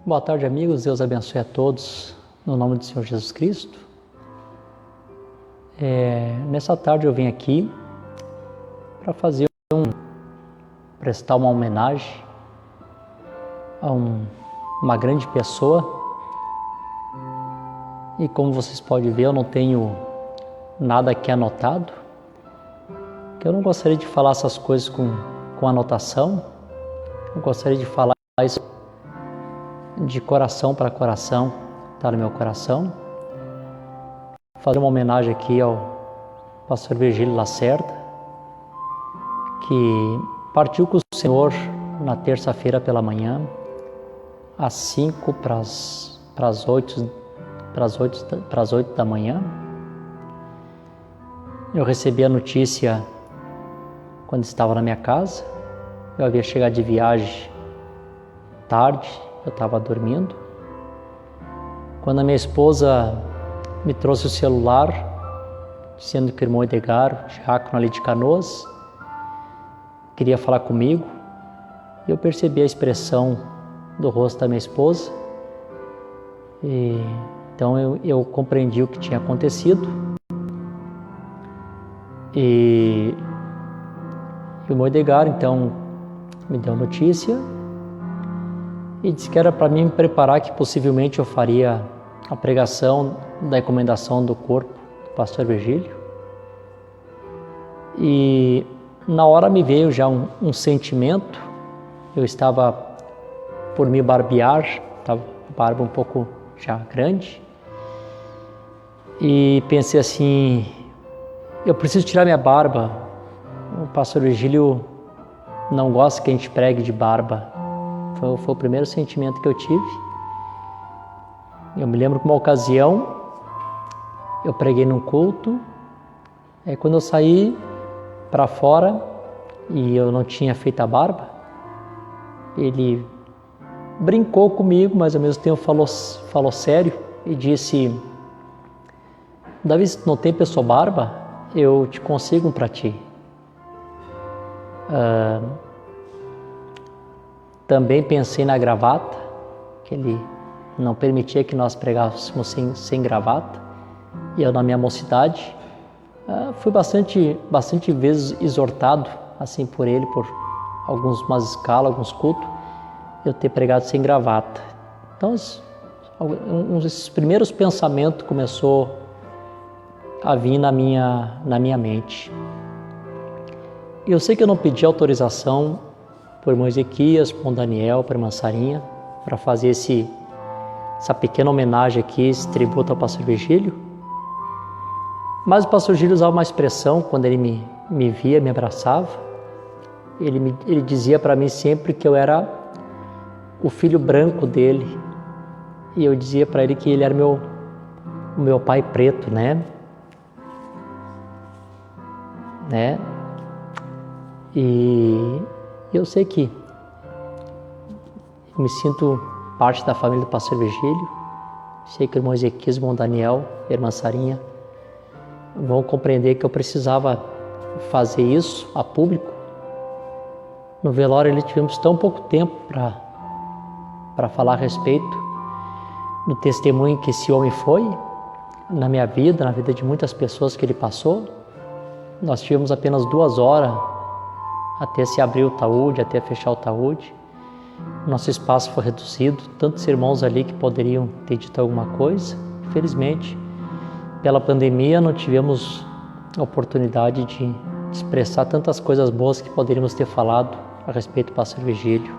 Boa tarde, amigos. Deus abençoe a todos, no nome do Senhor Jesus Cristo. Nessa tarde eu vim aqui para prestar uma homenagem a uma grande pessoa. E como vocês podem ver, eu não tenho nada aqui anotado, que eu não gostaria de falar essas coisas com anotação. Eu gostaria de falar isso de coração para coração, está no meu coração. Fazer uma homenagem aqui ao pastor Virgílio Lacerda, que partiu com o Senhor na terça-feira pela manhã, às 5 para as 8 da manhã. Eu recebi a notícia quando estava na minha casa. Eu havia chegado de viagem tarde, eu estava dormindo. Quando a minha esposa me trouxe o celular, dizendo que o irmão Edgar, diácono ali de Canoas, queria falar comigo, eu percebi a expressão do rosto da minha esposa, e então eu compreendi o que tinha acontecido. E o irmão Edgar então me deu notícia e disse que era para mim me preparar, que possivelmente eu faria a pregação da encomendação do corpo do pastor Virgílio. E na hora me veio já um sentimento. Eu estava por me barbear, estava a barba um pouco já grande, e pensei assim: eu preciso tirar minha barba. O pastor Virgílio não gosta que a gente pregue de barba. Foi o primeiro sentimento que eu tive. Eu me lembro que uma ocasião eu preguei num culto, quando eu saí para fora e eu não tinha feito a barba, ele brincou comigo, mas ao mesmo tempo falou sério e disse: Davi, se tu não tem pessoa barba, eu te consigo um para ti. Também pensei na gravata, que ele não permitia que nós pregássemos sem gravata, e eu na minha mocidade fui bastante vezes exortado assim por ele, por algumas escalas, alguns cultos, eu ter pregado sem gravata. Então esses primeiros pensamentos começou a vir na minha mente. Eu sei que eu não pedi autorização por irmão Ezequias, por irmão Daniel, por irmã Sarinha, para fazer essa pequena homenagem aqui, esse tributo ao pastor Virgílio. Mas o pastor Virgílio usava uma expressão quando ele me via, me abraçava. Ele dizia para mim sempre que eu era o filho branco dele. E eu dizia para ele que ele era o meu pai preto, né? E eu sei que me sinto parte da família do pastor Virgílio. Sei que o irmão Ezequias, o irmão Daniel, a irmã Sarinha vão compreender que eu precisava fazer isso a público. No velório tivemos tão pouco tempo para falar a respeito do testemunho que esse homem foi na minha vida, na vida de muitas pessoas que ele passou. Nós tivemos apenas 2 horas até se abrir o taúde, até fechar o taúde. Nosso espaço foi reduzido, tantos irmãos ali que poderiam ter dito alguma coisa. Infelizmente, pela pandemia, não tivemos a oportunidade de expressar tantas coisas boas que poderíamos ter falado a respeito do pastor Virgílio.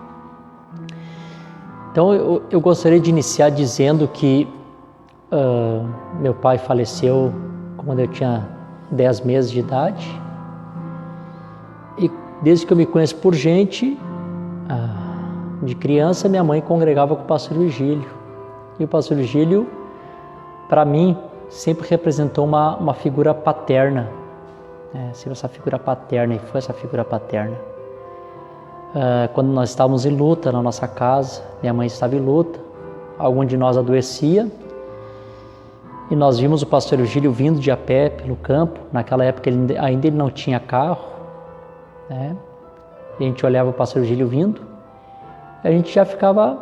Então, eu gostaria de iniciar dizendo que meu pai faleceu quando eu tinha 10 meses de idade. E desde que eu me conheço por gente, de criança, minha mãe congregava com o pastor Virgílio. E o pastor Virgílio, para mim, sempre representou uma figura paterna. Sempre essa figura paterna, e foi essa figura paterna. Quando nós estávamos em luta na nossa casa, minha mãe estava em luta, algum de nós adoecia, e nós vimos o pastor Virgílio vindo de a pé pelo campo. Naquela época ainda ele não tinha carro, né? E a gente olhava o pastor Virgílio vindo, a gente já ficava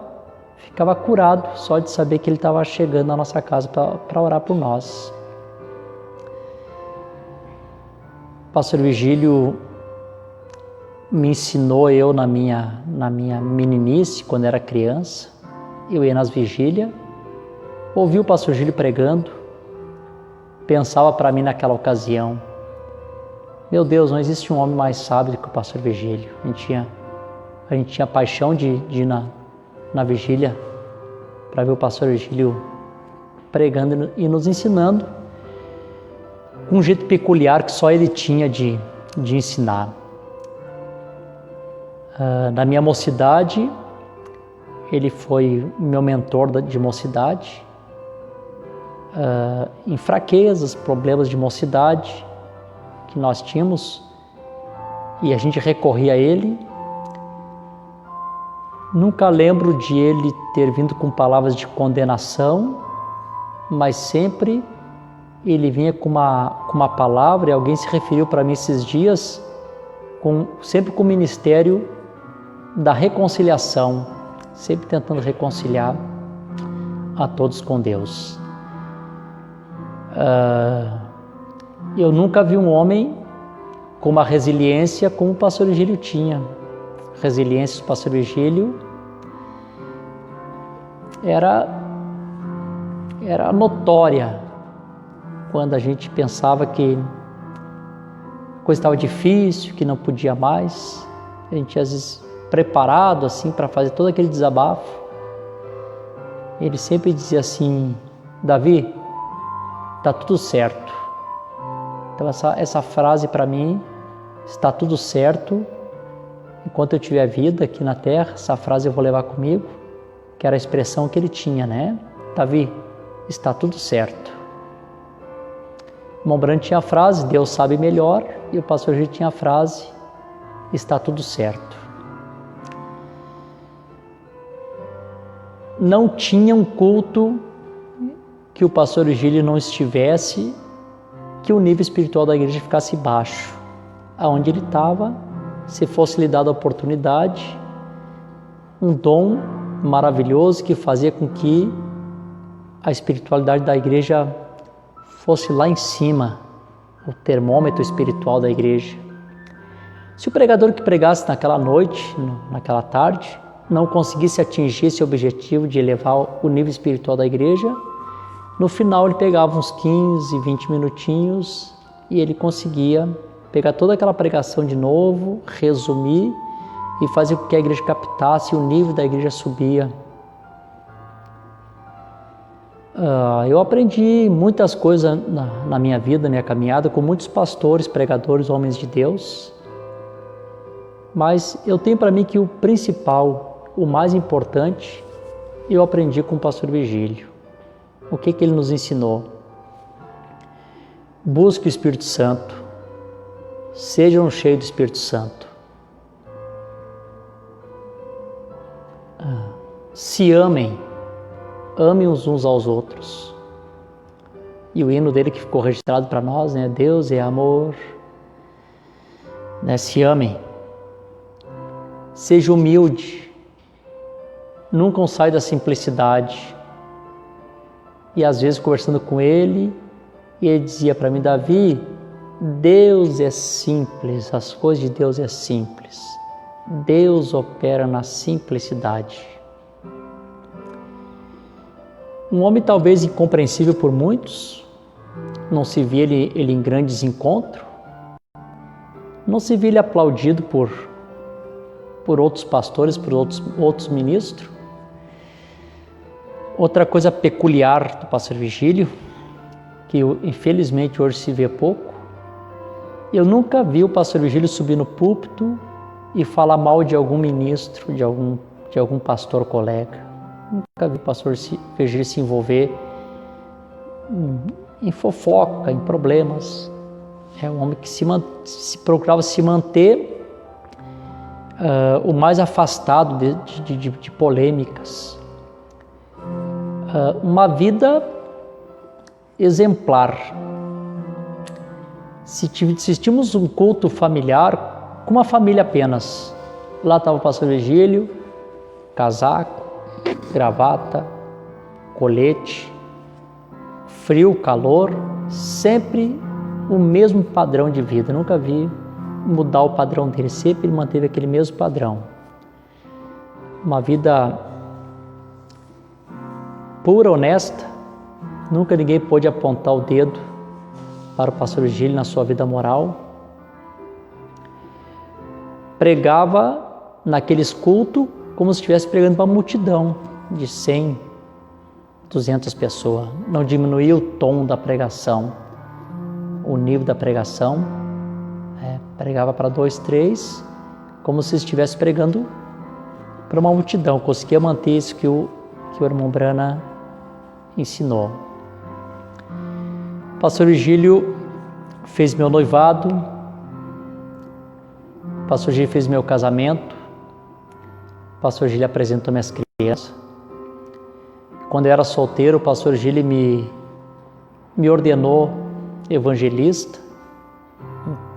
ficava curado só de saber que ele estava chegando na nossa casa para orar por nós. O pastor Virgílio me ensinou, eu na minha meninice, quando era criança, eu ia nas vigílias, ouvia o pastor Virgílio pregando, pensava para mim naquela ocasião, meu Deus, não existe um homem mais sábio do que o pastor Virgílio. A gente tinha paixão de ir na vigília para ver o pastor Virgílio pregando e nos ensinando com um jeito peculiar que só ele tinha de ensinar. Na minha mocidade, ele foi meu mentor de mocidade, em fraquezas, problemas de mocidade que nós tínhamos, e a gente recorria a ele. Nunca lembro de ele ter vindo com palavras de condenação, mas sempre ele vinha com uma palavra, e alguém se referiu para mim esses dias, sempre com o ministério da reconciliação, sempre tentando reconciliar a todos com Deus. Eu nunca vi um homem com uma resiliência como o pastor Virgílio tinha. Resiliência do pastor Virgílio era notória quando a gente pensava que a coisa estava difícil, que não podia mais. A gente às vezes preparado assim para fazer todo aquele desabafo. Ele sempre dizia assim: Davi, está tudo certo. Então essa frase para mim, está tudo certo, enquanto eu tiver vida aqui na terra, essa frase eu vou levar comigo, que era a expressão que ele tinha, né? Davi, está tudo certo. O irmão Brand tinha a frase, Deus sabe melhor, e o pastor Gil tinha a frase, está tudo certo. Não tinha um culto que o pastor Virgílio não estivesse, que o nível espiritual da igreja ficasse baixo. Aonde ele estava, se fosse lhe dada a oportunidade, um dom maravilhoso que fazia com que a espiritualidade da igreja fosse lá em cima, o termômetro espiritual da igreja. Se o pregador que pregasse naquela noite, naquela tarde, não conseguisse atingir esse objetivo de elevar o nível espiritual da igreja, no final ele pegava uns 15, 20 minutinhos e ele conseguia pegar toda aquela pregação de novo, resumir e fazer com que a igreja captasse, e o nível da igreja subia. Eu aprendi muitas coisas na minha vida, na minha caminhada, com muitos pastores, pregadores, homens de Deus, mas eu tenho para mim que o principal, o mais importante, eu aprendi com o pastor Virgílio. O que ele nos ensinou? Busque o Espírito Santo, sejam cheios do Espírito Santo. Se amem, amem uns aos outros. E o hino dele que ficou registrado para nós, né? Deus é amor. Né? Se amem. Seja humilde. Nunca saia da simplicidade. E às vezes conversando com ele, e ele dizia para mim: Davi, Deus é simples, as coisas de Deus é simples. Deus opera na simplicidade. Um homem talvez incompreensível por muitos, não se via ele em grandes encontros, não se via ele aplaudido por outros pastores, por outros ministros. Outra coisa peculiar do pastor Virgílio, que infelizmente hoje se vê pouco, eu nunca vi o pastor Virgílio subir no púlpito e falar mal de algum ministro, de algum pastor colega. Nunca vi o pastor Virgílio se envolver em fofoca, em problemas. É um homem que procurava se manter o mais afastado de polêmicas. Uma vida exemplar. Se tínhamos um culto familiar, com uma família apenas, lá estava o pastor Virgílio, casaco, gravata, colete, frio, calor, sempre o mesmo padrão de vida. Eu nunca vi mudar o padrão dele, sempre ele manteve aquele mesmo padrão. Uma vida pura, honesta, nunca ninguém pôde apontar o dedo para o pastor Virgílio na sua vida moral. Pregava naqueles cultos como se estivesse pregando para uma multidão de 100, 200 pessoas. Não diminuía o tom da pregação, o nível da pregação. Pregava para 2, 3, como se estivesse pregando para uma multidão. Conseguia manter isso que o irmão Brana ensinou. O pastor Virgílio fez meu noivado, o pastor Virgílio fez meu casamento, o pastor Virgílio apresentou minhas crianças. Quando eu era solteiro, o pastor Virgílio me ordenou evangelista,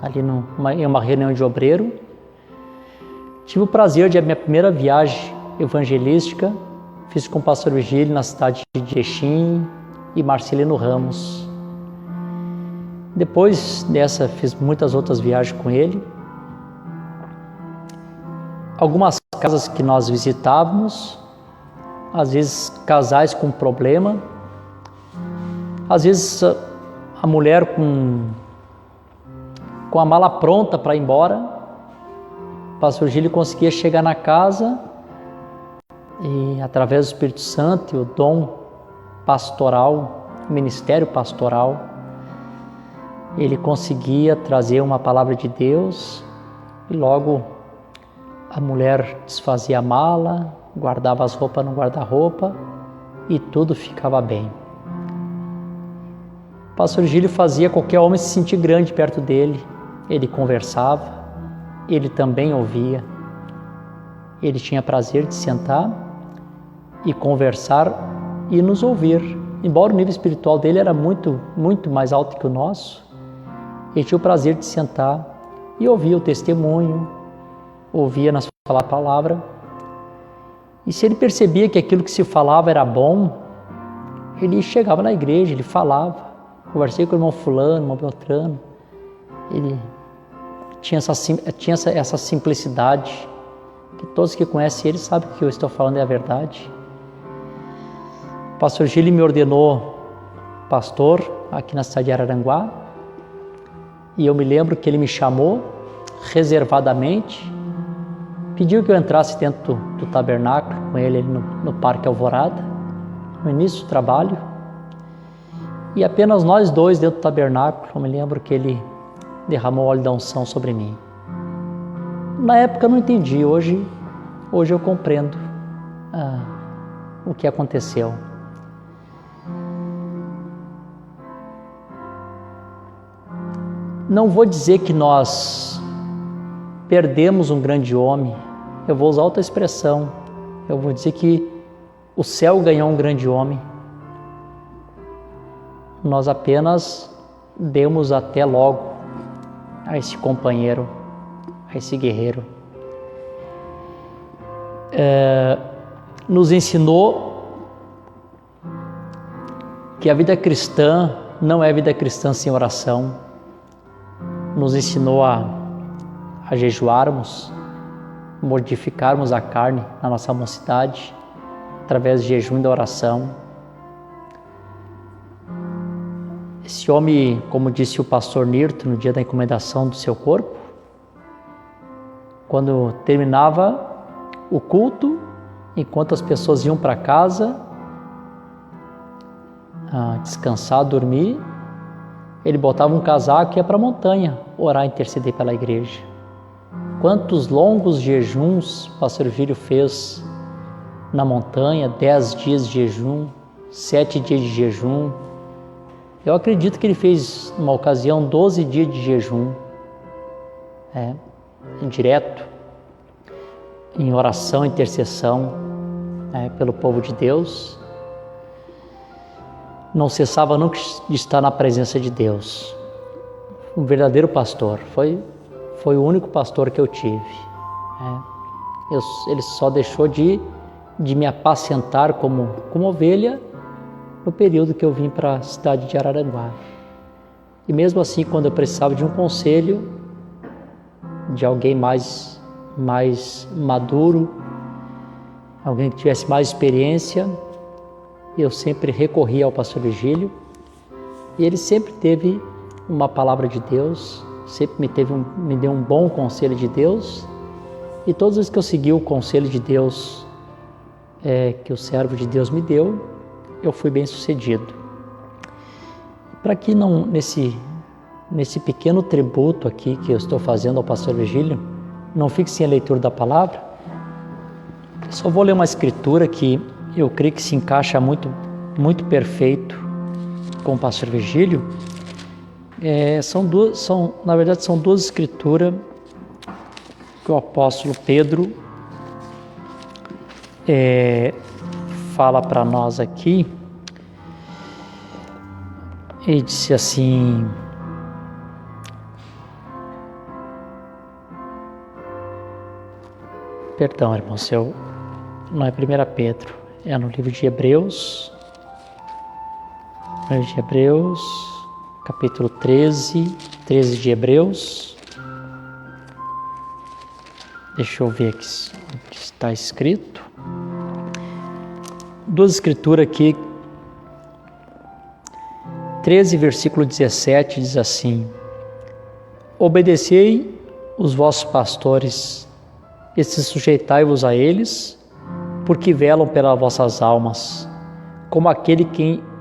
ali em uma reunião de obreiro. Tive o prazer de a minha primeira viagem evangelística, fiz com o pastor Virgílio na cidade de Erechim e Marcelino Ramos. Depois dessa, fiz muitas outras viagens com ele. Algumas casas que nós visitávamos, às vezes casais com problema, às vezes a mulher com a mala pronta para ir embora. O pastor Virgílio conseguia chegar na casa e, através do Espírito Santo e o dom pastoral, o ministério pastoral, ele conseguia trazer uma palavra de Deus e logo a mulher desfazia a mala, guardava as roupas no guarda-roupa e tudo ficava bem. O pastor Virgílio fazia qualquer homem se sentir grande perto dele. Ele conversava, ele também ouvia. Ele tinha prazer de sentar e conversar e nos ouvir. Embora o nível espiritual dele era muito, muito mais alto que o nosso, ele tinha o prazer de sentar e ouvir o testemunho, ouvia nas palavras. E se ele percebia que aquilo que se falava era bom, ele chegava na igreja, ele falava. Conversei com o irmão fulano, irmão Beltrano. Ele tinha essa simplicidade, que todos que conhecem ele sabem que o que eu estou falando é a verdade. O pastor Virgílio me ordenou pastor aqui na cidade de Araranguá, e eu me lembro que ele me chamou reservadamente, pediu que eu entrasse dentro do tabernáculo com ele no Parque Alvorada, no início do trabalho, e apenas nós dois dentro do tabernáculo. Eu me lembro que ele derramou óleo da unção sobre mim. Na época eu não entendi, hoje eu compreendo o que aconteceu. Não vou dizer que nós perdemos um grande homem, eu vou usar outra expressão, eu vou dizer que o céu ganhou um grande homem. Nós apenas demos até logo a esse companheiro, a esse guerreiro. Nos ensinou que a vida cristã não é vida cristã sem oração. Nos ensinou a jejuarmos, mortificarmos a carne na nossa mocidade, através de jejum e da oração. Esse homem, como disse o pastor Nirto no dia da encomendação do seu corpo, quando terminava o culto, enquanto as pessoas iam para casa, descansar, dormir, ele botava um casaco e ia para a montanha orar e interceder pela igreja. Quantos longos jejuns o pastor Virgílio fez na montanha, 10 dias de jejum, 7 dias de jejum. Eu acredito que ele fez, numa ocasião, 12 dias de jejum, direto, em oração, intercessão, pelo povo de Deus. Não cessava nunca de estar na presença de Deus. Um verdadeiro pastor. Foi o único pastor que eu tive. Ele só deixou de de me apacentar como ovelha no período que eu vim para a cidade de Araranguá. E mesmo assim, quando eu precisava de um conselho, de alguém mais maduro, alguém que tivesse mais experiência, eu sempre recorria ao pastor Virgílio, e ele sempre teve uma palavra de Deus, sempre me deu um bom conselho de Deus, e todas as vezes que eu segui o conselho de Deus, que o servo de Deus me deu, eu fui bem sucedido. Para que não, nesse pequeno tributo aqui que eu estou fazendo ao pastor Virgílio, não fique sem a leitura da palavra, eu só vou ler uma escritura que eu creio que se encaixa muito, muito perfeito com o pastor Virgílio. Na verdade, são duas escrituras que o apóstolo Pedro fala para nós aqui. Ele disse assim: perdão, irmãos, não é 1 Pedro, é no livro de Hebreus, capítulo 13 de Hebreus. Deixa eu ver aqui o que está escrito. Duas escrituras aqui, 13, versículo 17, diz assim: obedecei os vossos pastores e se sujeitai-vos a eles, porque velam pelas vossas almas, como aquele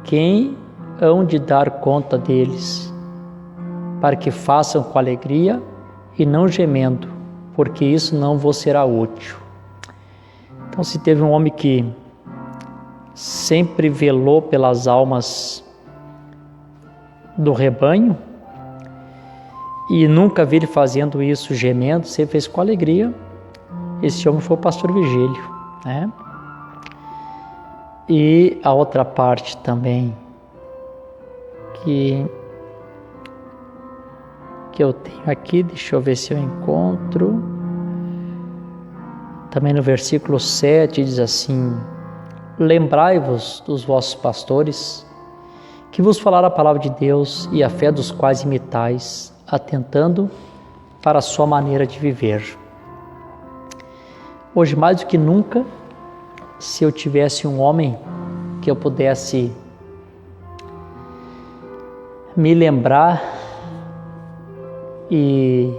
quem hão de dar conta deles, para que façam com alegria e não gemendo, porque isso não vos será útil. Então, se teve um homem que sempre velou pelas almas do rebanho e nunca vi ele fazendo isso gemendo, sempre fez com alegria, esse homem foi o pastor Virgílio, né? E a outra parte também que eu tenho aqui, deixa eu ver se eu encontro, também no versículo 7 diz assim: lembrai-vos dos vossos pastores, que vos falaram a palavra de Deus e a fé dos quais imitais, atentando para a sua maneira de viver. Hoje, mais do que nunca, se eu tivesse um homem que eu pudesse me lembrar e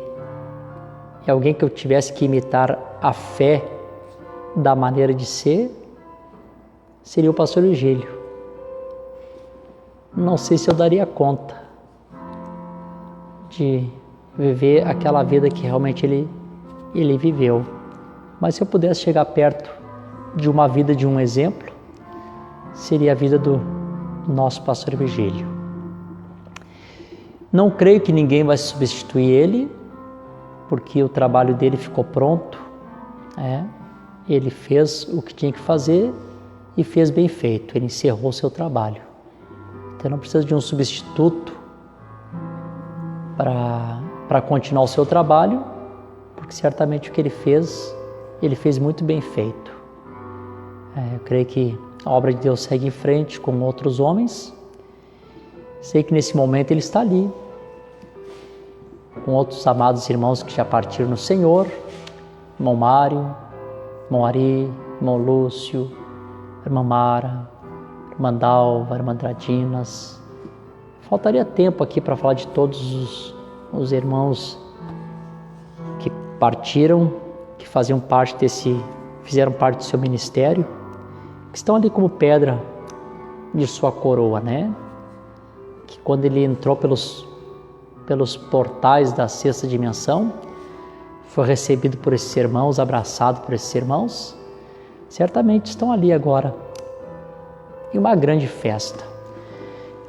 alguém que eu tivesse que imitar a fé da maneira de ser, seria o pastor Virgílio. Não sei se eu daria conta de viver aquela vida que realmente ele viveu, mas se eu pudesse chegar perto de uma vida de um exemplo, seria a vida do nosso pastor Virgílio. Não creio que ninguém vai substituir ele, porque o trabalho dele ficou pronto, ele fez o que tinha que fazer e fez bem feito, ele encerrou seu trabalho. Então não precisa de um substituto para continuar o seu trabalho, porque certamente o que ele fez muito bem feito. Eu creio que a obra de Deus segue em frente com outros homens. Sei que nesse momento ele está ali, com outros amados irmãos que já partiram no Senhor, irmão Mário, irmão Ari, irmão Lúcio, irmã Mara, irmã Dalva, irmã Andradinas. Faltaria tempo aqui para falar de todos os irmãos que partiram, que fizeram parte do seu ministério, que estão ali como pedra de sua coroa, né? Que quando ele entrou pelos portais da sexta dimensão, foi recebido por esses irmãos, abraçado por esses irmãos, certamente estão ali agora em uma grande festa.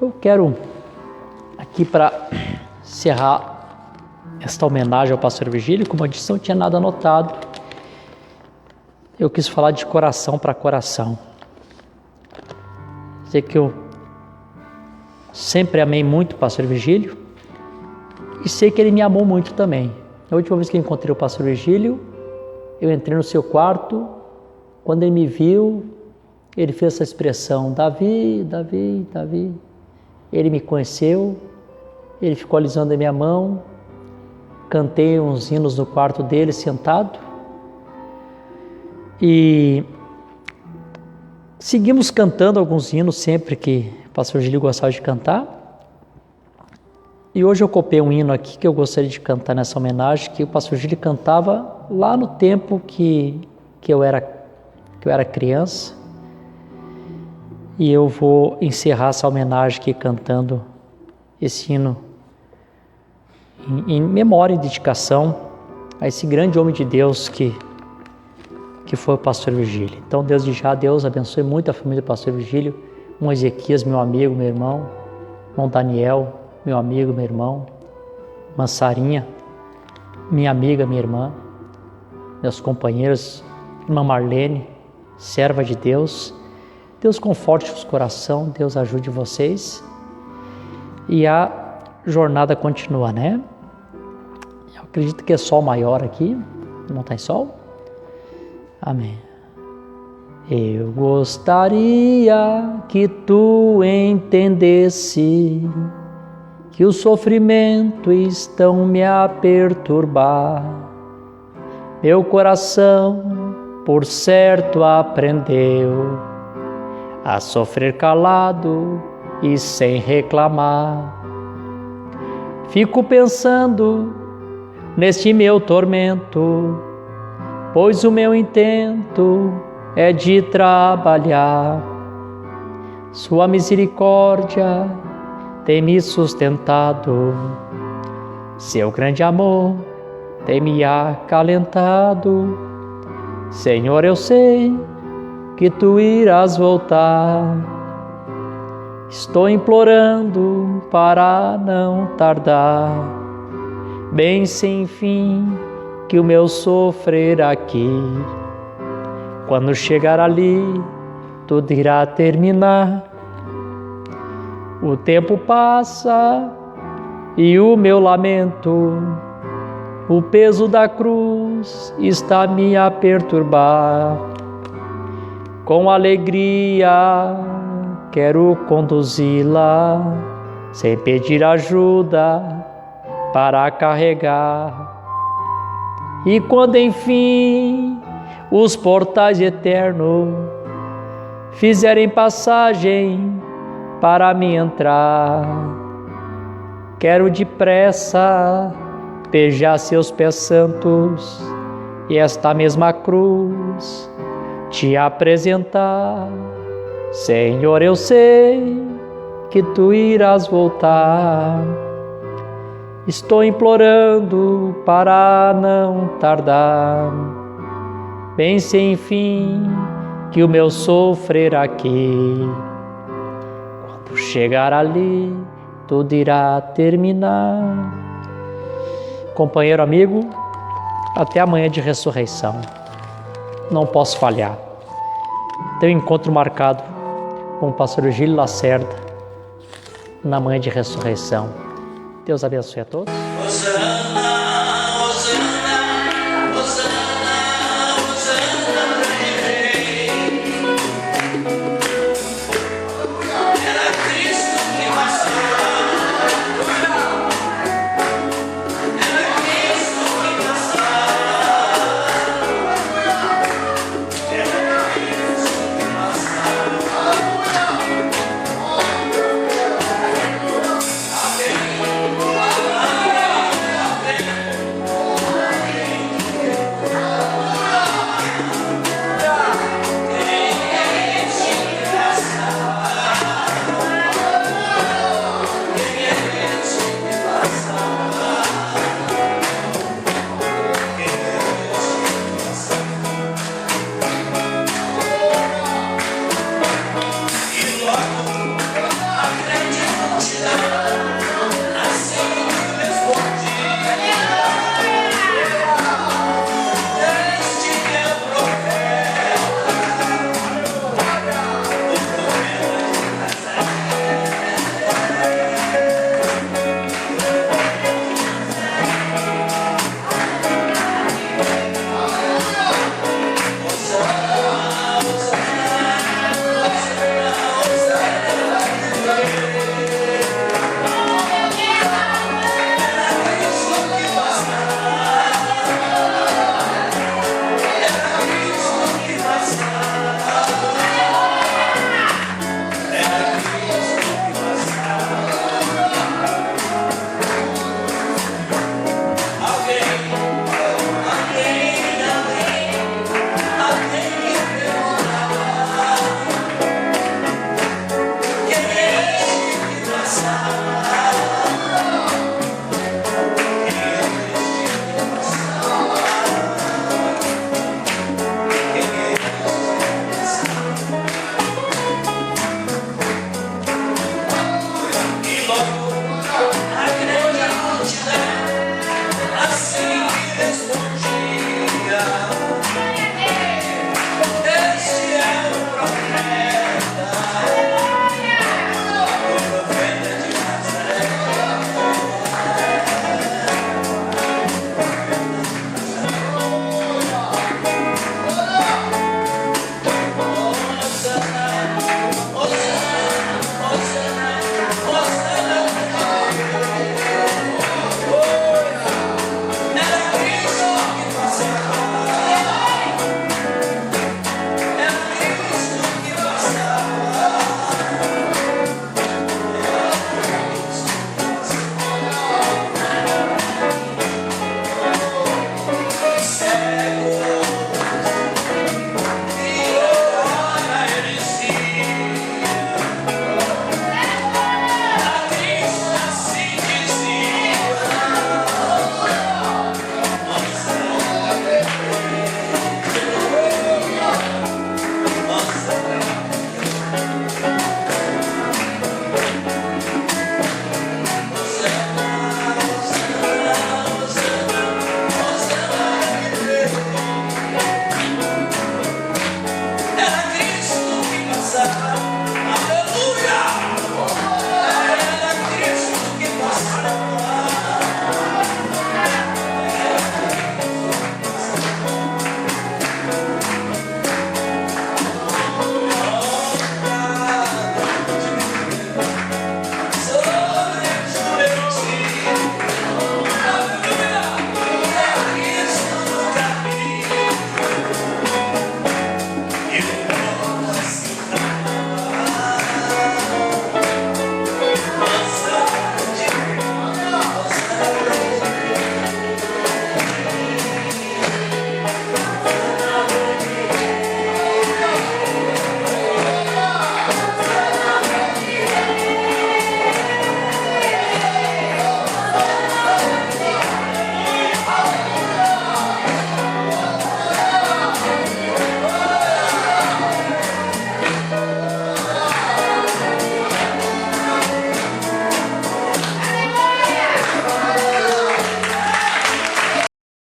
Eu quero aqui, para encerrar esta homenagem ao pastor Virgílio, como eu disse, não tinha nada anotado, eu quis falar de coração para coração. Dizer que eu sempre amei muito o pastor Virgílio e sei que ele me amou muito também. A última vez que eu encontrei o pastor Virgílio, eu entrei no seu quarto quando ele me viu, ele fez essa expressão, Davi, Davi, Davi. Ele me conheceu, ele ficou alisando a minha mão, cantei uns hinos no quarto dele sentado e seguimos cantando alguns hinos sempre que o pastor Gílio gostava de cantar. E hoje eu copiei um hino aqui que eu gostaria de cantar nessa homenagem, que o pastor Gílio cantava lá no tempo que eu era criança. E eu vou encerrar essa homenagem aqui cantando esse hino em memória e dedicação a esse grande homem de Deus que foi o pastor Virgílio. Então, Deus abençoe muito a família do pastor Virgílio, irmão Ezequias, meu amigo, meu irmão Daniel, meu amigo, meu irmão, irmã Sarinha, minha amiga, minha irmã, meus companheiros, irmã Marlene, serva de Deus. Deus conforte os corações, Deus ajude vocês e a jornada continua, né? Eu acredito que é sol maior aqui, não tem sol? Amém. Eu gostaria que tu entendesse que o sofrimento estão me a perturbar. Meu coração, por certo, aprendeu a sofrer calado e sem reclamar. Fico pensando neste meu tormento, pois o meu intento é de trabalhar. Sua misericórdia tem me sustentado, seu grande amor tem me acalentado. Senhor, eu sei que tu irás voltar. Estou implorando para não tardar, bem sem fim que o meu sofrer aqui. Quando chegar ali, tudo irá terminar. O tempo passa e o meu lamento, o peso da cruz está me a perturbar. Com alegria quero conduzi-la, sem pedir ajuda para carregar. E quando enfim os portais eternos fizerem passagem para me entrar, quero depressa beijar seus pés santos e esta mesma cruz te apresentar. Senhor, eu sei que tu irás voltar. Estou implorando para não tardar, bem sem fim que o meu sofrer aqui. Quando chegar ali, tudo irá terminar. Companheiro, amigo, até amanhã de ressurreição. Não posso falhar. Tenho encontro marcado com o pastor Gílio Lacerda na manhã de ressurreição. Deus abençoe a todos.